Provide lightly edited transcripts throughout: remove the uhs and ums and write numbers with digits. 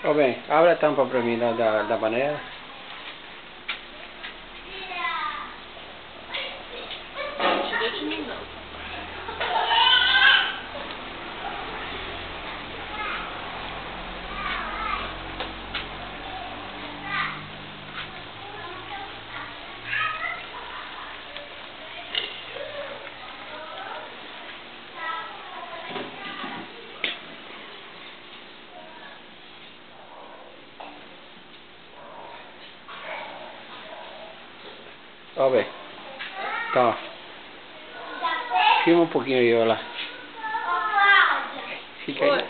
Ô bem, abre a tampa pra mim da panela. Tira de mim não. Ó bem. Tá. Filma um pouquinho aí, olha lá. Fica aí. Oi.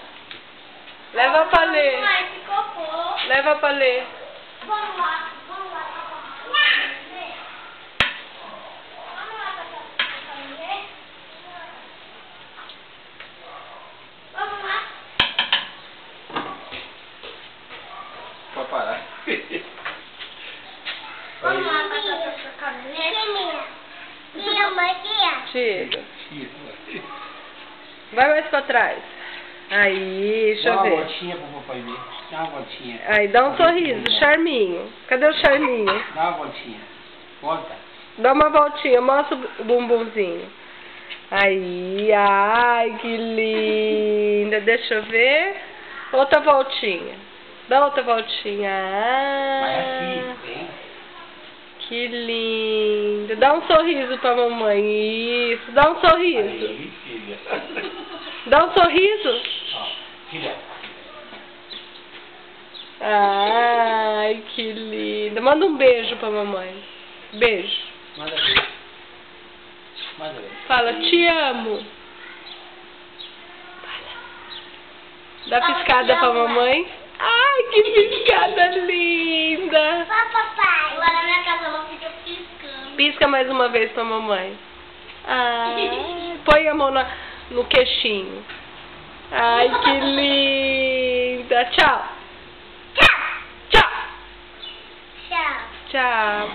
Leva pra ler. Leva pra ler. Vamos lá. Pode parar. Vamos lá, Chega. Vai mais pra trás. Aí, deixa eu Dá uma ver. voltinha pro papai ver. Dá uma voltinha. Aí, dá um sorriso. Charminho. Cadê o charminho? Dá uma voltinha. Volta. Dá uma voltinha. Mostra o bumbumzinho. Aí, ai, que linda. Deixa eu ver. Outra voltinha. Dá outra voltinha. Vai Ah, aqui, vem. que lindo. Dá um sorriso pra mamãe. Isso. Dá um sorriso. Aí, filha. Dá um sorriso. Ó, filha. Ai, que lindo. Manda um beijo pra mamãe. Beijo. Manda ver. Manda ver. Fala, te amo. Dá piscada pra mamãe. Ai, que piscada linda. Papai. Agora minha casa ela fica piscando. Pisca mais uma vez pra mamãe. Ai, põe a mão no queixinho. Ai, que linda. Tchau. Tchau. Tchau. Tchau. Tchau.